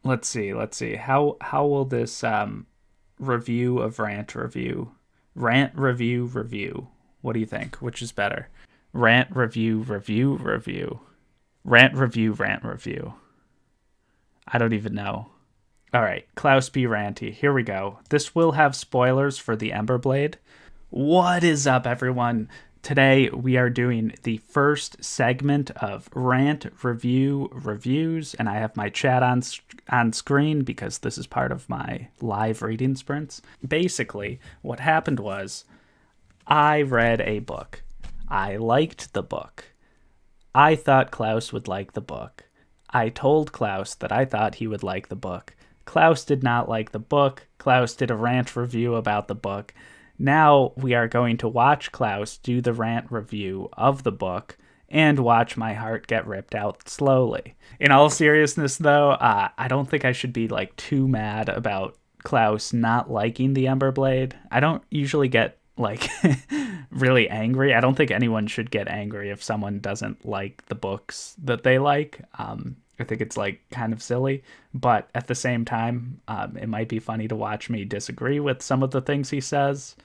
Let's see. Let's see. How will this review of Rant review? What do you think? Which is better? Rant review. Rant review. I don't even know. All right, Klaus be ranty. Here we go. This will have spoilers for the Ember Blade. What is up, everyone? Today we are doing the first segment of Rant Review Reviews, and I have my chat on screen because this is part of my live reading sprints. Basically, what happened was I read a book. I liked the book. I thought Klaus would like the book. I told Klaus that I thought he would like the book. Klaus did not like the book. Klaus did a rant review about the book. Now we are going to watch Klaus do the rant review of the book and watch my heart get ripped out slowly. In all seriousness, though, I don't think I should be too mad about Klaus not liking the Ember Blade. I don't usually get really angry. I don't think anyone should get angry if someone doesn't like the books that they like. I think it's kind of silly, but at the same time, it might be funny to watch me disagree with some of the things he says,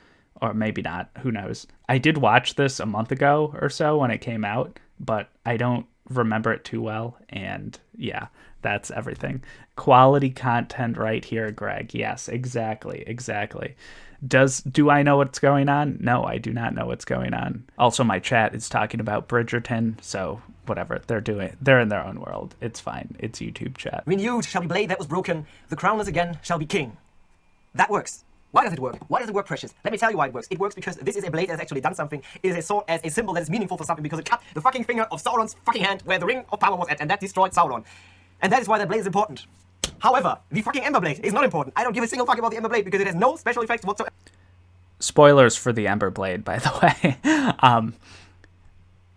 or maybe not. Who knows? I did watch this a month ago or so when it came out, but I don't remember it too well. And yeah, that's everything. Quality content right here, Greg. Yes, exactly. Do I know what's going on? No, I do not know what's going on. Also, my chat is talking about Bridgerton, so whatever they're in their own world. It's fine. It's YouTube chat. Renewed shall be blade that was broken. The crownless again shall be king. That works. Why does it work? Why does it work, Precious? Let me tell you why it works. It works because this is a blade that has actually done something. It is a sword as a symbol that is meaningful for something because it cut the fucking finger of Sauron's fucking hand where the ring of power was at, and that destroyed Sauron. And that is why that blade is important. However, the fucking Ember Blade is not important. I don't give a single fuck about the Ember Blade because it has no special effects whatsoever. Spoilers for the Ember Blade, by the way.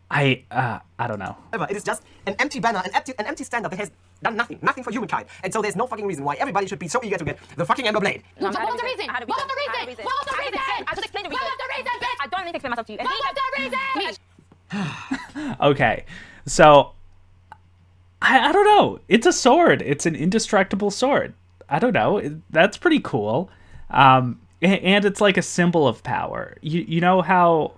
I don't know. It is just an empty banner, an empty standard that has done nothing for humankind. And so there's no fucking reason why everybody should be so eager to get the fucking Ember Blade. What was the reason? What was the reason? What was the reason? I just explained the reason. What was the reason, bitch? I don't need to explain myself to you. What was the reason? Okay, so I don't know. It's a sword. It's an indestructible sword. I don't know. That's pretty cool. And it's like a symbol of power. You know how,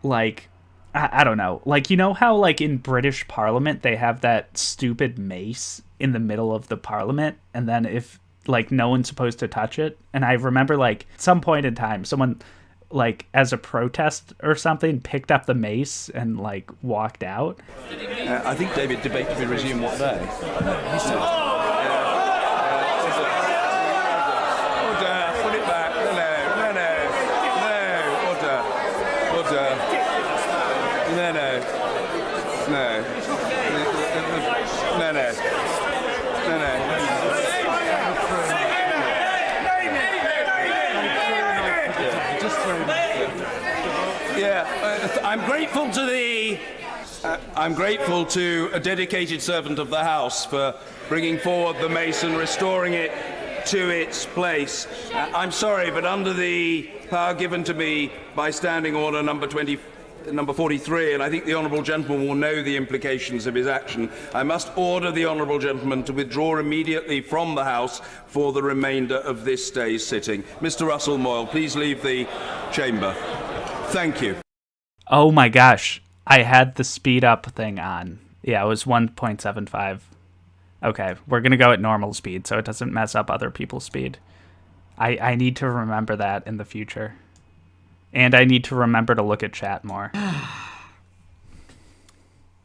I don't know. You know how, in British Parliament, they have that stupid mace in the middle of the Parliament, and then if, no one's supposed to touch it? And I remember, at some point in time, someone, as a protest or something, picked up the mace and, walked out. I think, David, debate to be resumed what day? I'm grateful to a dedicated servant of the House for bringing forward the mace and restoring it to its place. I'm sorry, but under the power given to me by Standing Order number 43, and I think the Honourable Gentleman will know the implications of his action, I must order the Honourable Gentleman to withdraw immediately from the House for the remainder of this day's sitting. Mr. Russell Moyle, please leave the chamber. Thank you. Oh my gosh. I had the speed up thing on. Yeah, it was 1.75. Okay, we're going to go at normal speed so it doesn't mess up other people's speed. I need to remember that in the future. And I need to remember to look at chat more.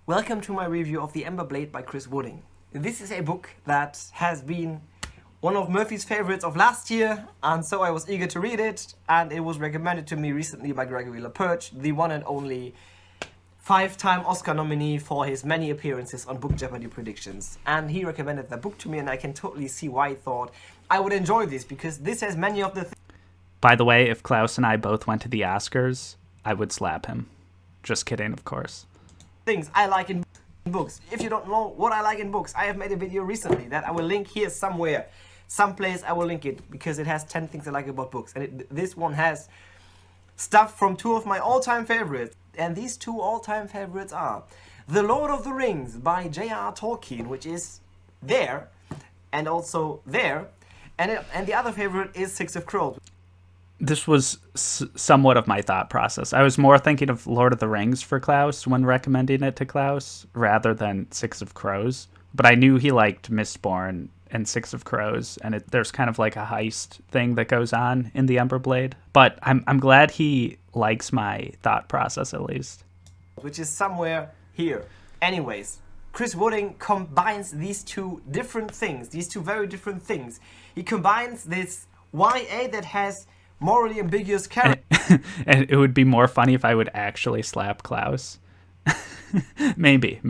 Welcome to my review of The Ember Blade by Chris Wooding. This is a book that has been one of Murphy's favorites of last year, and so I was eager to read it, and it was recommended to me recently by Gregory LaPerche, the one and only 5-time Oscar nominee for his many appearances on Book Jeopardy predictions. And he recommended the book to me, and I can totally see why he thought I would enjoy this, because this has many of the By the way, if Klaus and I both went to the Oscars, I would slap him. Just kidding, of course. things I like in books. If you don't know what I like in books, I have made a video recently that I will link here somewhere. Someplace I will link it, because it has 10 things I like about books. And this one has stuff from two of my all-time favorites. And these two all-time favorites are The Lord of the Rings by J.R.R. Tolkien, which is there, and also there. And the other favorite is Six of Crows. This was somewhat of my thought process. I was more thinking of Lord of the Rings for Klaus when recommending it to Klaus rather than Six of Crows. But I knew he liked Mistborn and Six of Crows, and there's kind of like a heist thing that goes on in the Ember Blade. But I'm glad he likes my thought process at least. Which is somewhere here. Anyways, Chris Wooding combines these two different things, these two very different things. He combines this YA that has morally ambiguous characters. And it would be more funny if I would actually slap Klaus. maybe.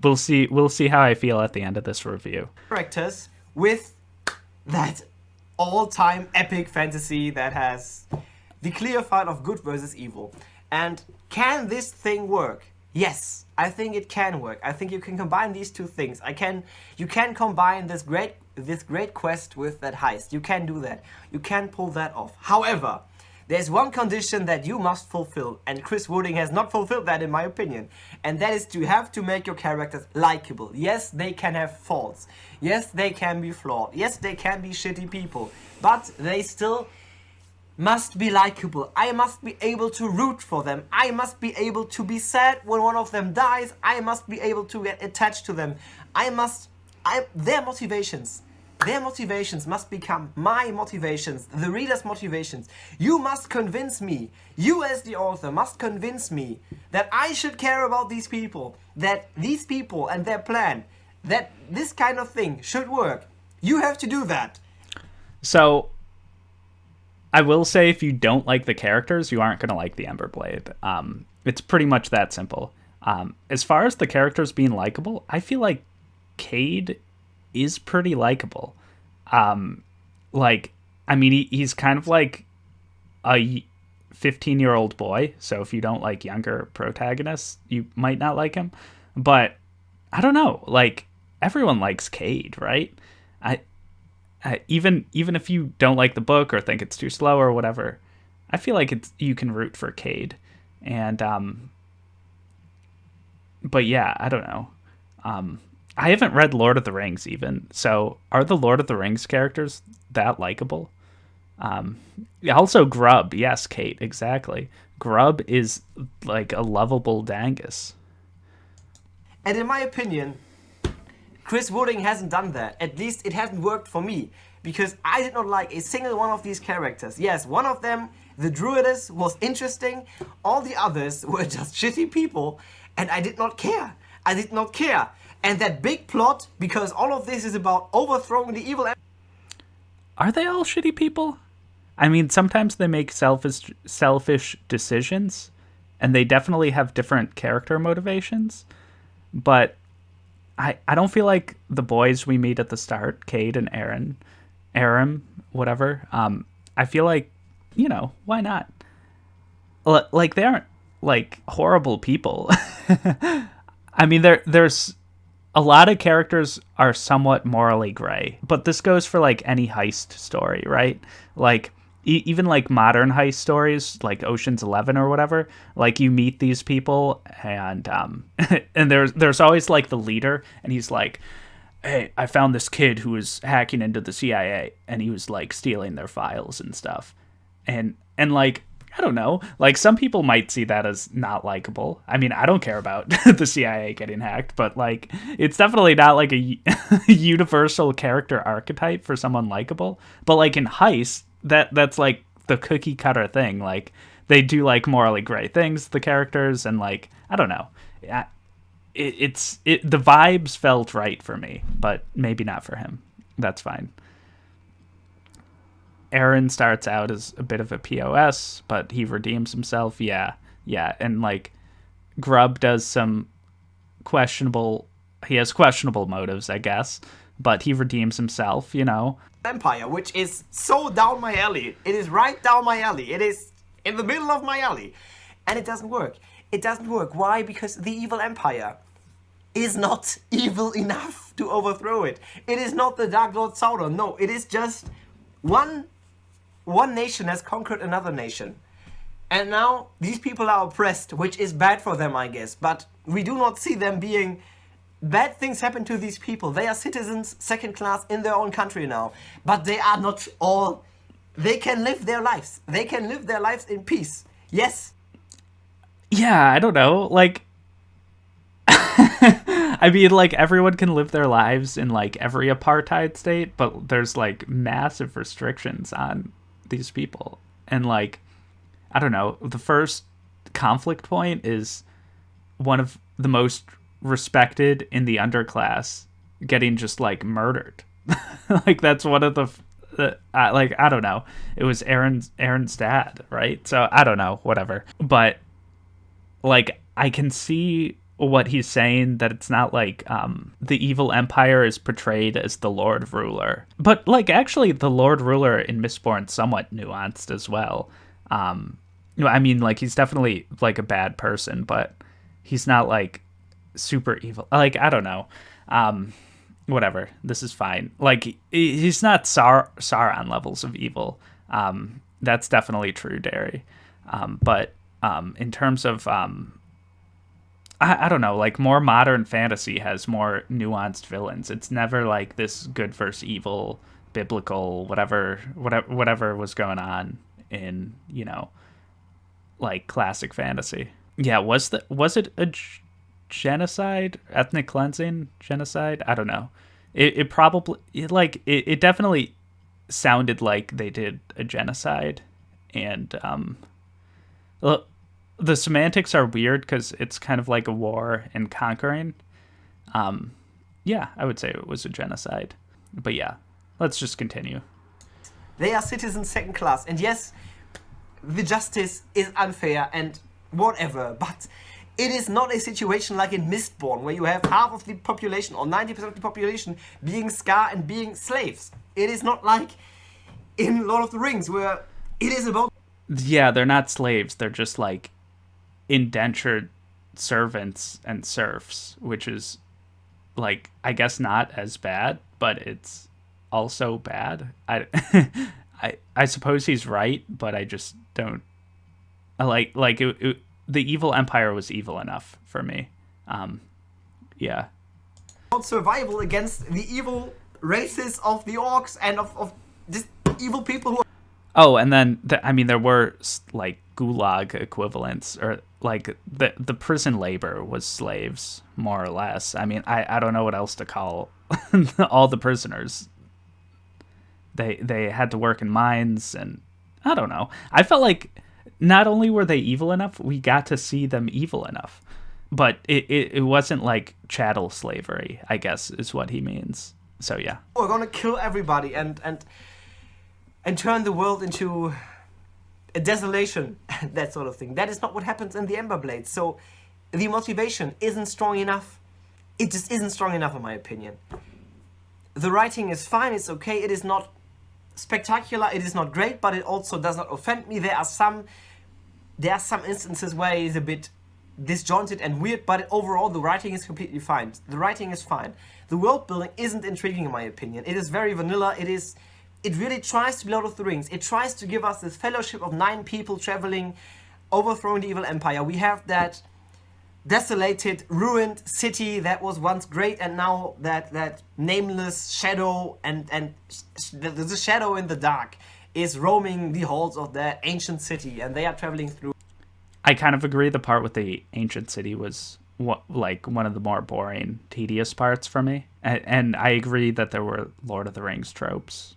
We'll see how I feel at the end of this review. Characters with that all-time epic fantasy that has the clear fight of good versus evil. And can this thing work? Yes, I think it can work. I think you can combine these two things. You can combine this great quest with that heist. You can do that. You can pull that off. However, there's one condition that you must fulfill, and Chris Wooding has not fulfilled that in my opinion. And that is to have to make your characters likable. Yes, they can have faults. Yes, they can be flawed. Yes, they can be shitty people. But they still must be likable. I must be able to root for them. I must be able to be sad when one of them dies. I must be able to get attached to them. Their motivations must become my motivations, the reader's motivations. You must convince me, you as the author must convince me that I should care about these people, that these people and their plan, that this kind of thing should work. You have to do that. So I will say, if you don't like the characters, you aren't going to like the Ember Blade. It's pretty much that simple. As far as the characters being likable, I feel like Cade is pretty likable. He's kind of like a 15-year-old boy. So if you don't like younger protagonists, you might not like him. But I don't know. Like, everyone likes Cade, right? Even if you don't like the book or think it's too slow or whatever, I feel like you can root for Cade. And but yeah, I don't know. I haven't read Lord of the Rings even. So are the Lord of the Rings characters that likable? Also Grub, yes, Kate, exactly. Grub is like a lovable dangus. And in my opinion, Chris Wooding hasn't done that. At least it hasn't worked for me. Because I did not like a single one of these characters. Yes, one of them, the Druidess, was interesting. All the others were just shitty people. And I did not care. And that big plot, because all of this is about overthrowing the evil... Are they all shitty people? I mean, sometimes they make selfish decisions. And they definitely have different character motivations. But I don't feel like the boys we meet at the start, Cade and Aram, whatever, I feel like, why not? Like, they aren't, like, horrible people. I mean, there's a lot of characters are somewhat morally gray, but this goes for, like, any heist story, right? Like, even, like, modern heist stories, like Ocean's 11 or whatever, like, you meet these people, and and there's always, like, the leader, and he's like, hey, I found this kid who was hacking into the CIA, and he was, like, stealing their files and stuff. And like, I don't know, like, some people might see that as not likable. I mean, I don't care about the CIA getting hacked, but, like, it's definitely not, like, a universal character archetype for someone likable. But, like, in Heist, that's, like, the cookie-cutter thing. Like, they do, like, morally gray things, the characters, and, like, I don't know. The vibes felt right for me, but maybe not for him. That's fine. Aaron starts out as a bit of a POS, but he redeems himself. Yeah. And, like, Grub does some he has questionable motives, I guess, but he redeems himself, Empire, which is so down my alley. It is right down my alley. It is in the middle of my alley. And it doesn't work. Why? Because the evil empire is not evil enough to overthrow it. It is not the Dark Lord Sauron. No, it is just one nation has conquered another nation. And now these people are oppressed, which is bad for them, I guess. But we do not see them being bad things happen to these people. They are citizens, second class in their own country now. But they are not all... They can live their lives. They can live their lives in peace. Yes. Yeah, I don't know. Like, I mean, like, everyone can live their lives in, like, every apartheid state, but there's, like, massive restrictions on these people. And, like, I don't know, the first conflict point is one of the most respected in the underclass getting just, like, murdered. Like, that's one of the like, I don't know. It was Aaron's dad, right? So, I don't know, whatever. But, like, I can see what he's saying, that it's not like the evil empire is portrayed as the Lord Ruler. But, like, actually, the Lord Ruler in Mistborn's somewhat nuanced as well. I mean, like, he's definitely, like, a bad person, but he's not, like, super evil. Like, I don't know. Whatever. This is fine. Like, he's not Sauron levels of evil. That's definitely true, Derry. But in terms of... I don't know, like, more modern fantasy has more nuanced villains. It's never like this good versus evil, biblical, whatever was going on in, you know, like, classic fantasy. Yeah, was it a genocide, ethnic cleansing, genocide? I don't know. It probably, it definitely sounded like they did a genocide, and the semantics are weird because it's kind of like a war and conquering. Yeah, I would say it was a genocide. But yeah, let's just continue. They are citizens second class. And yes, the justice is unfair and whatever. But it is not a situation like in Mistborn, where you have half of the population or 90% of the population being Scar and being slaves. It is not like in Lord of the Rings, where it is about... Yeah, they're not slaves. They're just like indentured servants and serfs, which is, like, I guess not as bad, but it's also bad. I suppose he's right, but I just don't like the evil empire was evil enough for me. Yeah. Survival against the evil races of the orcs and of just evil people who... Oh, and then there were, like, gulag equivalents, or like the prison labor was slaves, more or less. I mean, I don't know what else to call all the prisoners. They had to work in mines, and I don't know. I felt like not only were they evil enough, we got to see them evil enough, but it wasn't like chattel slavery, I guess, is what he means. So yeah, we're gonna kill everybody and turn the world into a desolation, that sort of thing. That is not what happens in the Ember Blade. So the motivation isn't strong enough. It just isn't strong enough, in my opinion. The writing is fine, it's okay, it is not spectacular, it is not great, but it also does not offend me. There are some instances where it is a bit disjointed and weird, but overall the writing is completely fine. The writing is fine. The world building isn't intriguing, in my opinion. It is very vanilla. It really tries to be Lord of the Rings. It tries to give us this fellowship of 9 people traveling, overthrowing the evil empire. We have that desolated, ruined city that was once great, and now that nameless shadow and the shadow in the dark is roaming the halls of that ancient city, and they are traveling through. I kind of agree. The part with the ancient city was like one of the more boring, tedious parts for me, and I agree that there were Lord of the Rings tropes.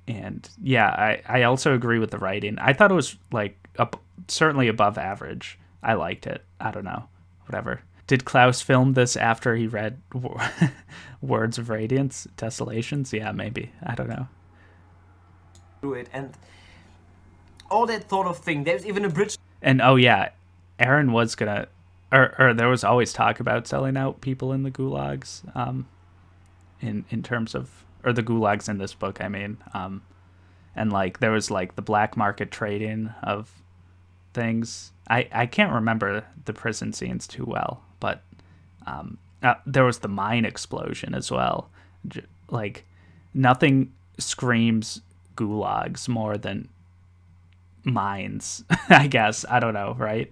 And yeah, I also agree with the writing. I thought it was like certainly above average. I liked it. I don't know, whatever. Did Klaus film this after he read Words of Radiance, Desolations? Yeah, maybe. I don't know. It and all that sort of thing. There's even a bridge. And oh yeah, Aaron was gonna, or there was always talk about selling out people in the gulags. In terms of, or the gulags in this book, I mean, and like there was like the black market trading of things. I can't remember the prison scenes too well, but there was the mine explosion as well. Like nothing screams gulags more than mines, I guess. I don't know, right?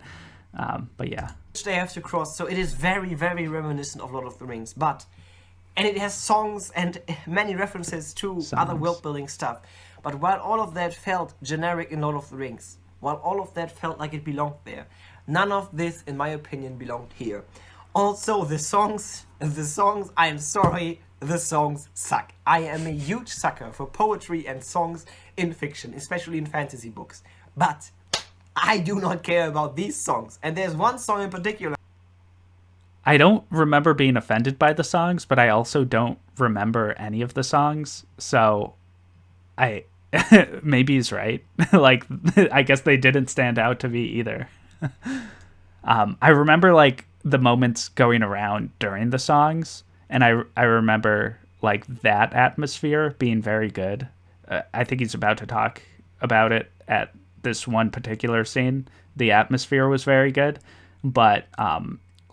But yeah. they have to cross, so it is very, very reminiscent of Lord of the Rings, and it has songs and many references to other world-building stuff. But while all of that felt generic in Lord of the Rings, while all of that felt like it belonged there, none of this, in my opinion, belonged here. Also, the songs, I'm sorry, the songs suck. I am a huge sucker for poetry and songs in fiction, especially in fantasy books. But I do not care about these songs. And there's one song in particular. I don't remember being offended by the songs, but I also don't remember any of the songs. So maybe he's right. Like, I guess they didn't stand out to me either. I remember like the moments going around during the songs, and I remember like that atmosphere being very good. I think he's about to talk about it at this one particular scene. The atmosphere was very good, but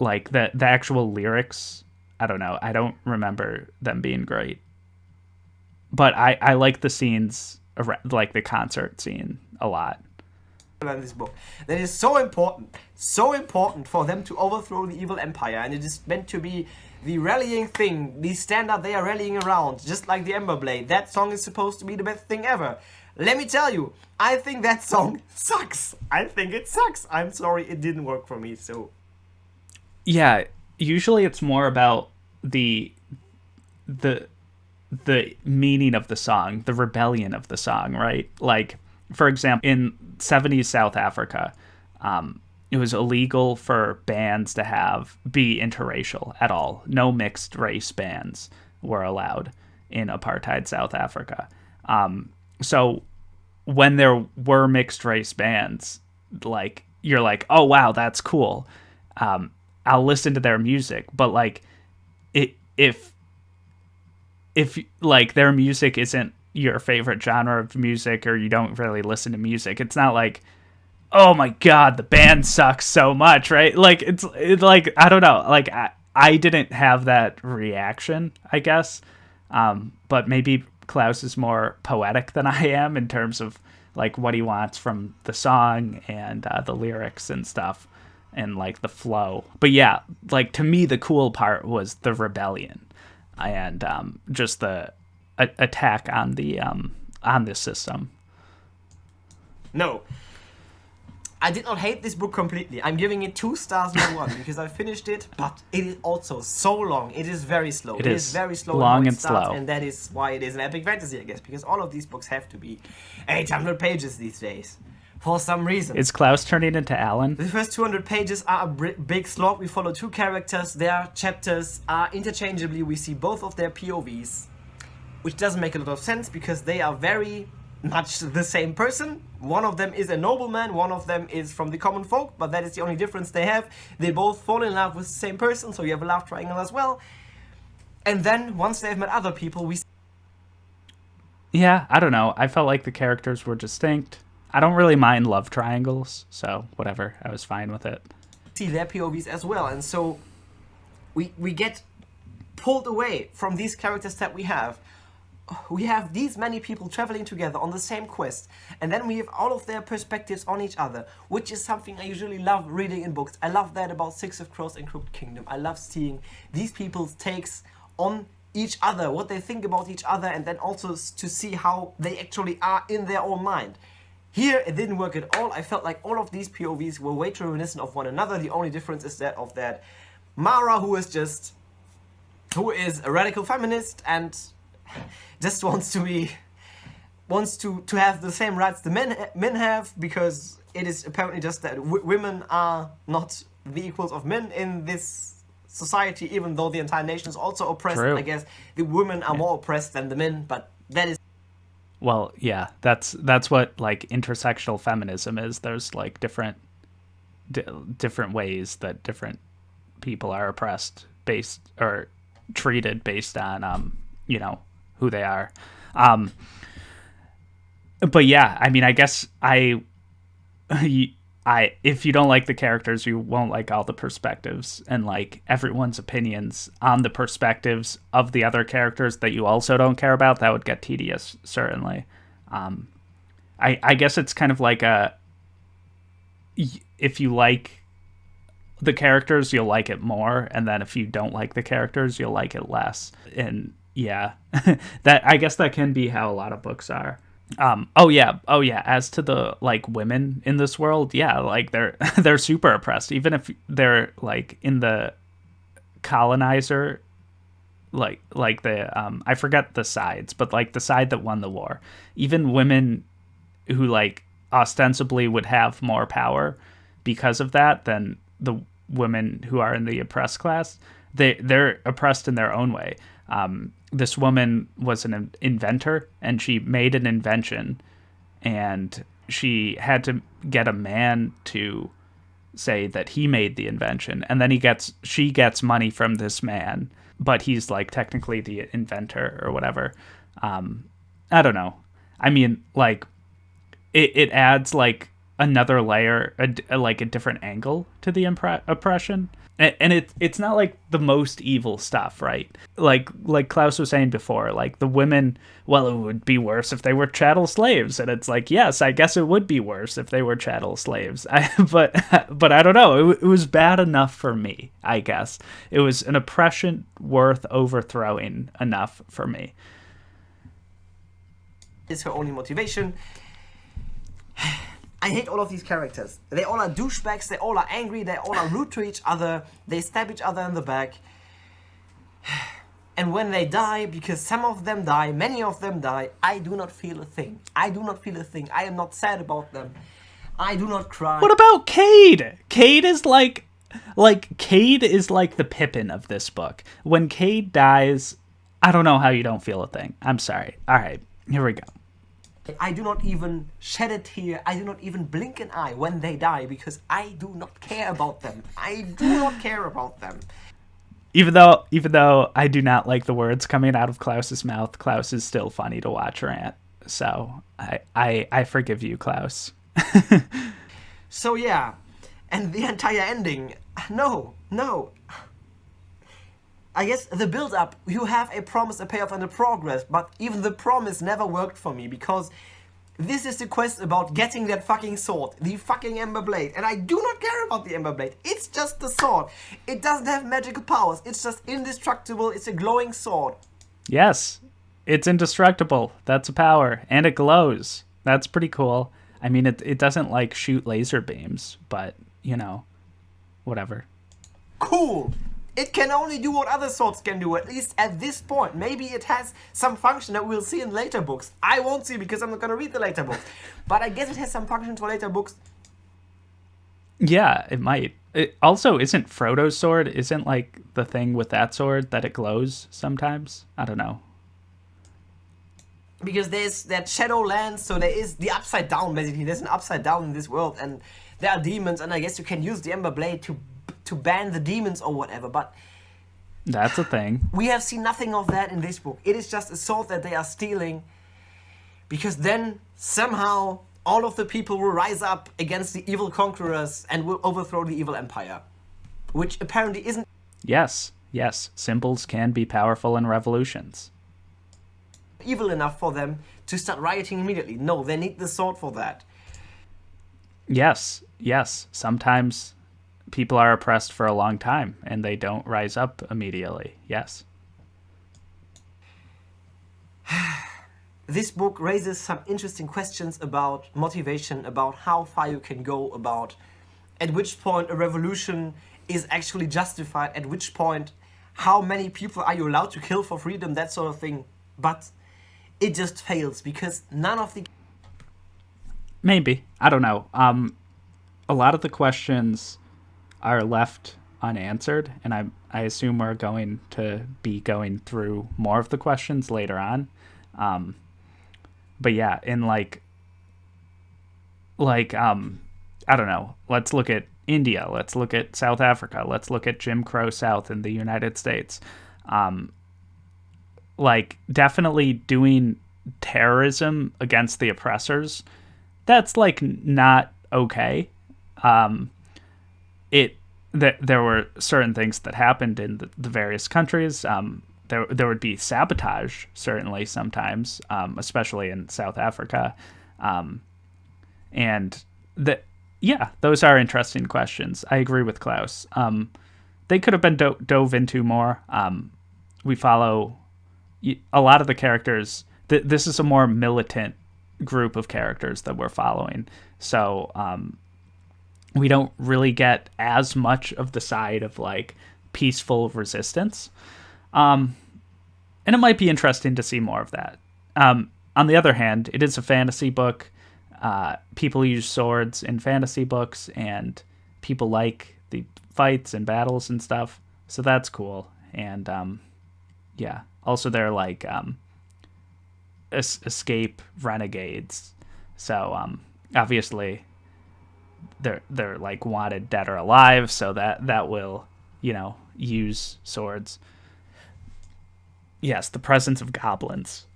like the actual lyrics, I don't know. I don't remember them being great. But I like the scenes, like the concert scene, a lot. In this book that is so important for them to overthrow the evil empire, and it is meant to be the rallying thing, the standard they are rallying around, just like the Ember Blade. That song is supposed to be the best thing ever. Let me tell you, I think that song sucks. I think it sucks. I'm sorry, it didn't work for me. So yeah, usually it's more about the meaning of the song, the rebellion of the song, right? Like, for example, in 70s South Africa, it was illegal for bands to be interracial at all. No mixed race bands were allowed in apartheid South Africa. So when there were mixed race bands, like, you're like, oh wow, that's cool. I'll listen to their music, but like, if like their music isn't your favorite genre of music, or you don't really listen to music, it's not like, oh my god, the band sucks so much, right? Like it's like, I don't know, like I didn't have that reaction, I guess. But maybe Klaus is more poetic than I am in terms of like what he wants from the song and the lyrics and stuff, and like the flow. But yeah, like to me the cool part was the rebellion and just the attack on this system. No, I did not hate this book completely. I'm giving it 2 stars, not 1, because I finished it, but it is also so long. It is very slow. It is very slow, long and slow, and that is why it is an epic fantasy, I guess, because all of these books have to be 800 pages these days. For some reason. Is Klaus turning into Alan? The first 200 pages are a big slog. We follow 2 characters. Their chapters are interchangeably. We see both of their POVs, which doesn't make a lot of sense because they are very much the same person. One of them is a nobleman, one of them is from the common folk, but that is the only difference they have. They both fall in love with the same person, so you have a love triangle as well. And then, once they've met other people, we... Yeah, I don't know. I felt like the characters were distinct. I don't really mind love triangles, so whatever. I was fine with it. See their POVs as well, and so we get pulled away from these characters that we have. We have these many people traveling together on the same quest, and then we have all of their perspectives on each other, which is something I usually love reading in books. I love that about Six of Crows and Crooked Kingdom. I love seeing these people's takes on each other, what they think about each other, and then also to see how they actually are in their own mind. Here, it didn't work at all. I felt like all of these POVs were way too reminiscent of one another. The only difference is that of that Mara, who is a radical feminist and just wants to have the same rights the men have, because it is apparently just that women are not the equals of men in this society, even though the entire nation is also oppressed. True. I guess the women are more oppressed than the men, but that is... Well, yeah, that's what like intersectional feminism is. There's like different ways that different people are oppressed based or treated based on who they are. But yeah, I mean, I guess if you don't like the characters, you won't like all the perspectives and like everyone's opinions on the perspectives of the other characters that you also don't care about. That would get tedious, certainly. I guess it's kind of like if you like the characters, you'll like it more, and then if you don't like the characters, you'll like it less. And yeah, that, I guess that can be how a lot of books are. Oh yeah. As to the like women in this world, yeah, like they're super oppressed, even if they're like in the colonizer, like the I forget the sides, but like the side that won the war. Even women who like ostensibly would have more power because of that than the women who are in the oppressed class, they're oppressed in their own way. This woman was an inventor, and she made an invention, and she had to get a man to say that he made the invention, and then she gets money from this man, but he's like technically the inventor or whatever. I don't know. I mean, like it adds like another layer, like a different angle to the oppression. And it's not like the most evil stuff, right? Like Klaus was saying before, like the women, well, it would be worse if they were chattel slaves. And it's like, yes, I guess it would be worse if they were chattel slaves. But I don't know. It was bad enough for me, I guess. It was an oppression worth overthrowing enough for me. Is her only motivation. I hate all of these characters. They all are douchebags, they all are angry, they all are rude to each other, they stab each other in the back. And when they die, because some of them die, many of them die, I do not feel a thing. I do not feel a thing. I am not sad about them. I do not cry. What about Cade? Cade is like the Pippin of this book. When Cade dies, I don't know how you don't feel a thing. I'm sorry. All right, here we go. I do not even shed a tear. I do not even blink an eye when they die because I do not care about them. I do not care about them. Even though I do not like the words coming out of Klaus's mouth, Klaus is still funny to watch Rant. So I forgive you, Klaus. So yeah, and the entire ending. No. I guess the build-up, you have a promise, a payoff, and a progress, but even the promise never worked for me, because this is the quest about getting that fucking sword, the fucking Ember Blade, and I do not care about the Ember Blade. It's just the sword. It doesn't have magical powers. It's just indestructible. It's a glowing sword. Yes, it's indestructible. That's a power, and it glows. That's pretty cool. I mean, it doesn't, like, shoot laser beams, but, you know, whatever. Cool! It can only do what other swords can do, at least at this point. Maybe it has some function that we'll see in later books. I won't see because I'm not going to read the later books. But I guess it has some function for later books. Yeah, it might. It also, isn't Frodo's sword, isn't like the thing with that sword that it glows sometimes? I don't know. Because there's that Shadowlands, so there is the Upside Down, basically. There's an Upside Down in this world, and there are demons, and I guess you can use the Ember Blade to ban the demons or whatever, but that's a thing. We have seen nothing of that in this book. It is just a sword that they are stealing, because then somehow all of the people will rise up against the evil conquerors and will overthrow the evil empire, which apparently isn't. Yes, symbols can be powerful in revolutions. Evil enough for them to start rioting immediately. No, they need the sword for that. Yes, sometimes people are oppressed for a long time and they don't rise up immediately. Yes. This book raises some interesting questions about motivation, about how far you can go, about at which point a revolution is actually justified, at which point how many people are you allowed to kill for freedom, that sort of thing. But it just fails because none of the... Maybe. I don't know. A lot of the questions are left unanswered, and I assume we're going to be going through more of the questions later on. But yeah, in like I don't know, let's look at India, let's look at South Africa, let's look at Jim Crow South in the United States. Like definitely doing terrorism against the oppressors, that's like not okay. There were certain things that happened in the various countries. There would be sabotage, certainly sometimes, especially in South Africa. And Yeah, those are interesting questions. I agree with Klaus. They could have been dove into more. We follow a lot of the characters. This is a more militant group of characters that we're following. So we don't really get as much of the side of like peaceful resistance. And it might be interesting to see more of that. On the other hand, it is a fantasy book. People use swords in fantasy books, and people like the fights and battles and stuff. So that's cool. And yeah, also they're like escape renegades. So obviously they're like wanted dead or alive. So that will, you know, use swords. Yes, the presence of goblins.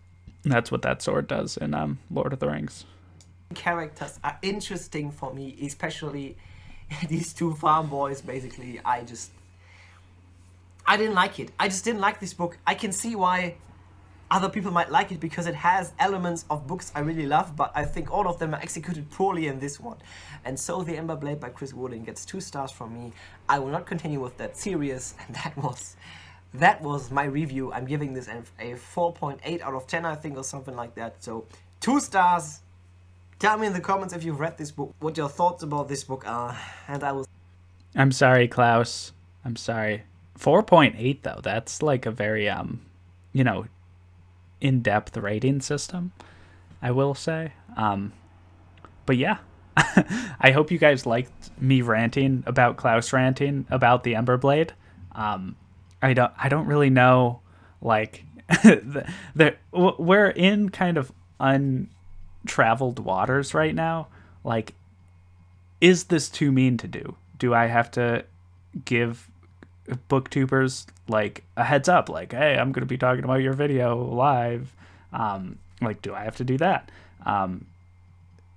That's what that sword does in Lord of the Rings. Characters are interesting for me, especially these two farm boys. Basically, I didn't like it. I just didn't like this book. I can see why other people might like it, because it has elements of books I really love, but I think all of them are executed poorly in this one. And so the Ember Blade by Chris Wooding gets 2 stars from me. I will not continue with that series, and that was my review. I'm giving this a 4.8 out of 10, I think, or something like that. So 2 stars. Tell me in the comments if you've read this book, what your thoughts about this book are, and I will... I'm sorry, Klaus. I'm sorry. 4.8 though. That's like a very you know, in-depth rating system, I will say. But yeah. I hope you guys liked me ranting about Klaus ranting about the Ember Blade. I don't really know, like we're in kind of untraveled waters right now. Like, is this too mean to do? Do I have to give booktubers like a heads up, like, hey, I'm gonna be talking about your video live? Like, do I have to do that?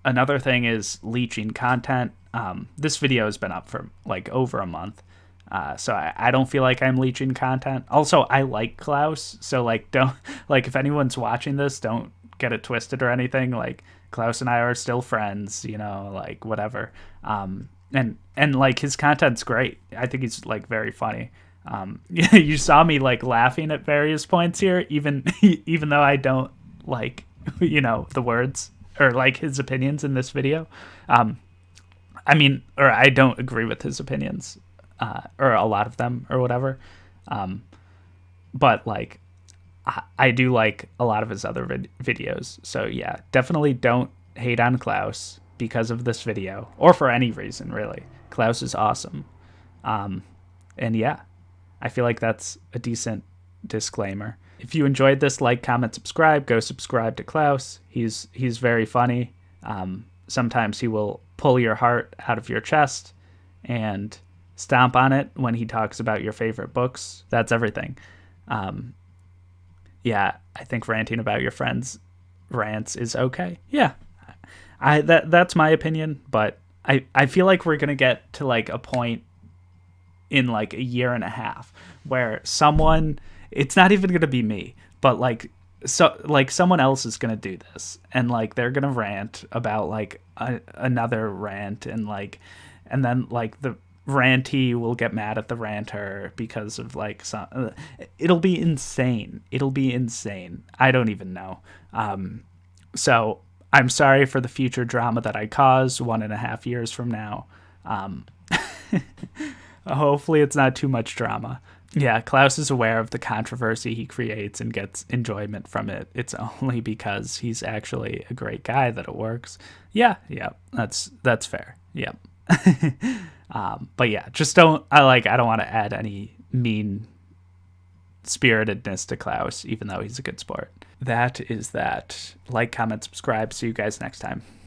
Another thing is leeching content. This video has been up for like over a month. So I don't feel like I'm leeching content. Also, I like Klaus, so like don't, like, if anyone's watching this, don't get it twisted or anything. Like, Klaus and I are still friends, you know, like whatever. And like his content's great. I think he's like very funny. You saw me like laughing at various points here, even though I don't like, you know, the words or like his opinions in this video. I mean, or I don't agree with his opinions. Or a lot of them or whatever. But like, I do like a lot of his other videos. So yeah, definitely don't hate on Klaus because of this video, or for any reason, really. Klaus is awesome. And yeah, I feel like that's a decent disclaimer. If you enjoyed this, like, comment, subscribe. Go subscribe to Klaus. He's very funny. Sometimes he will pull your heart out of your chest and stomp on it when he talks about your favorite books. That's everything. Yeah, I think ranting about your friends' rants is okay. Yeah, that's my opinion, but I feel like we're gonna get to like a point in like a year and a half where someone, it's not even gonna be me, but like, so like someone else is gonna do this, and like they're gonna rant about like another rant, and like, and then like the rantee will get mad at the ranter because of like some, it'll be insane. I don't even know. So I'm sorry for the future drama that I cause 1.5 years from now. Hopefully it's not too much drama. Yeah, Klaus is aware of the controversy he creates and gets enjoyment from it. It's only because he's actually a great guy that it works. Yeah, that's fair. Yep. But yeah, just don't I don't want to add any mean spiritedness to Klaus, even though he's a good sport. That is that. Like, comment, subscribe. See you guys next time.